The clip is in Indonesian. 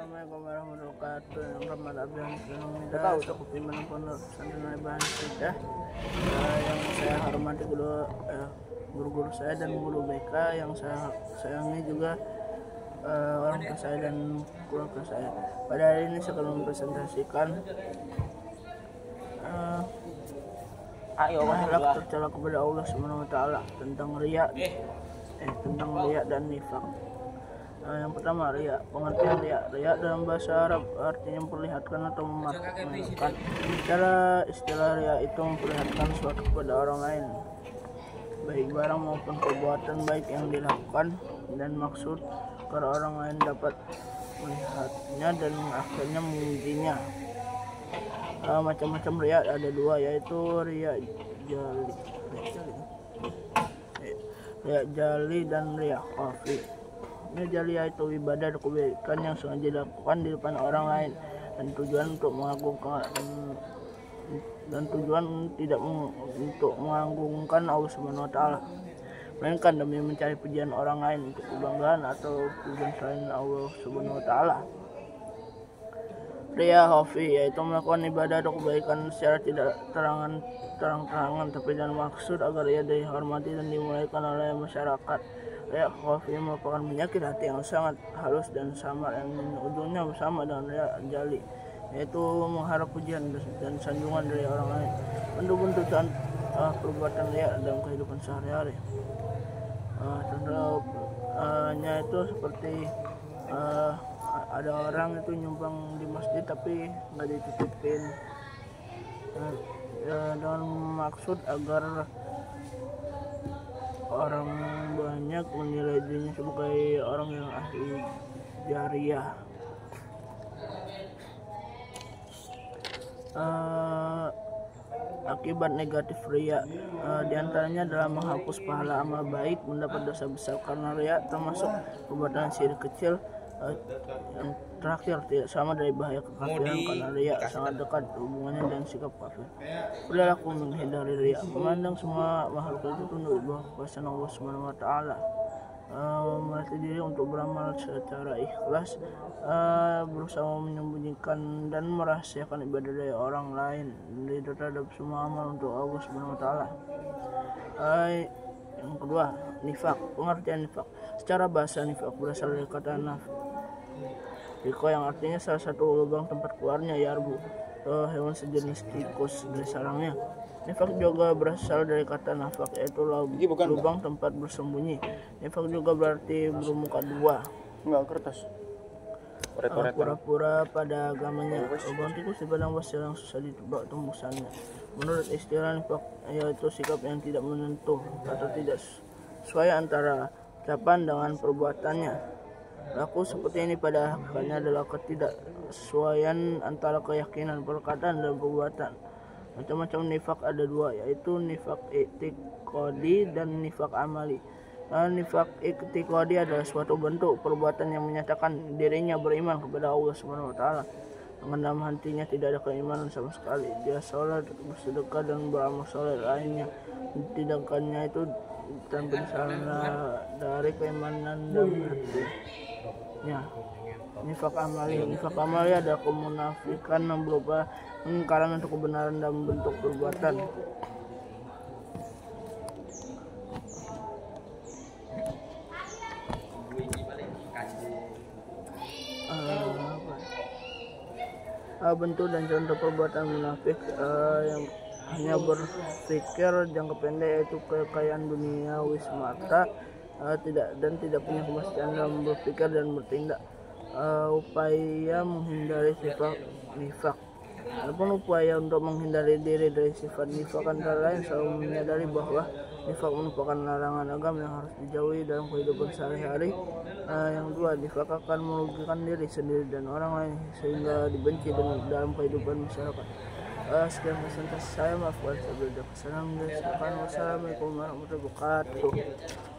Assalamualaikum warahmatullahi wabarakatuh. Yang ramad abang Alhamdulillah. Cukup iman pondok pesantren Bahan Sudah. Yang saya hormati guru-guru saya dan guru BK yang saya sayangi juga orang tua saya dan keluarga saya. Pada hari ini saya akan mempresentasikan akhlak tercela kepada Allah Subhanahu wa taala tentang riya dan nifaq. Yang pertama, riya. Pengertian riya. Riya dalam bahasa Arab artinya memperlihatkan atau memamerkan. Secara istilah riya itu memperlihatkan sesuatu kepada orang lain, baik barang maupun perbuatan baik yang dilakukan, dan maksud agar orang lain dapat melihatnya dan akhirnya memujinya. Macam-macam riya ada dua, yaitu riya jali dan riya khafi. Riya jali yaitu ibadah dan kebaikan yang sengaja dilakukan di depan orang lain dan tujuan tidak untuk mengagungkan Allah Subhanahu wa taala, melainkan demi mencari pujian orang lain untuk kebanggaan atau tujuan selain Allah Subhanahu wa taala. Riya khafi yaitu melakukan ibadah atau kebaikan secara tidak terang-terangan tapi dengan maksud agar ia dihormati dan dimulaikan oleh masyarakat. Riya khafi merupakan penyakit hati yang sangat halus dan samar yang ujungnya sama dengan riya jali, yaitu mengharap pujian dan sanjungan dari orang lain. Bentuk-bentuk perbuatan riya dalam kehidupan sehari-hari. Contohnya itu seperti ada orang itu nyumbang di masjid tapi nggak dititipin, dengan maksud agar orang banyak menilai dirinya sebagai orang yang ahli jariah. Akibat negatif riya diantaranya adalah menghapus pahala amal baik, mendapat dosa besar karena riya, termasuk perbuatan syirik kecil. Yang terakhir, tidak sama dari bahaya kekafiran karena riya sangat dekat hubungannya dengan sikap kafir. Perilaku menghindari riya, memandang semua makhluk itu tunduk di bawah kekuasaan Allah Subhanahu wa taala, melatih diri untuk beramal secara ikhlas, berusaha menyembunyikan dan merahasiakan ibadah dari orang lain, dan terhadap semua amal untuk Allah Subhanahu wa taala. Yang kedua, nifaq. Pengertian nifaq. Secara bahasa, nifaq berasal dari kata nafiko yang artinya salah satu lubang tempat keluarnya yarbu, hewan sejenis tikus dari sarangnya. Nifaq juga berasal dari kata nafak, yaitu lubang tempat bersembunyi. Nifaq juga berarti bermuka dua. Pura-pura pada agamanya. Lubang tikus di padang pasir yang susah ditebak tembusannya. Menurut istilah nifaq, yaitu sikap yang tidak menentu atau tidak sesuai antara ucapan dengan perbuatannya. Laku seperti ini pada hakikatnya adalah ketidaksesuaian antara keyakinan, perkataan, dan perbuatan. Macam-macam nifaq ada dua, yaitu nifaq i'tiqadi dan nifaq amali. Nifaq i'tiqadi adalah suatu bentuk perbuatan yang menyatakan dirinya beriman kepada Allah Subhanahu wa taala, dengan dalam hatinya tidak ada keimanan sama sekali. Dia sholat, bersedekah, dan beramal soleh lainnya. Tindakannya itu tanpa disalah dari keimanan dalam hatinya. Nifaq amali ada kemunafikan yang berupa pengingkaran untuk kebenaran dalam bentuk perbuatan. Bentuk dan contoh perbuatan munafik yang hanya berpikir jangka pendek, yaitu kekayaan duniawi semata, tidak punya kepastian dalam berpikir dan bertindak. Upaya menghindari sifat nifaq. Adapun upaya untuk menghindari diri dari sifat nifaq antara lain selalu menyadari bahwa nifaq merupakan larangan agama yang harus dijauhi dalam kehidupan sehari-hari. Yang kedua, nifaq akan merugikan diri sendiri dan orang lain sehingga dibenci dalam kehidupan masyarakat. Sekian presentasi saya, maaf kalau saya berbeda kesalahan. Wassalamualaikum warahmatullahi wabarakatuh.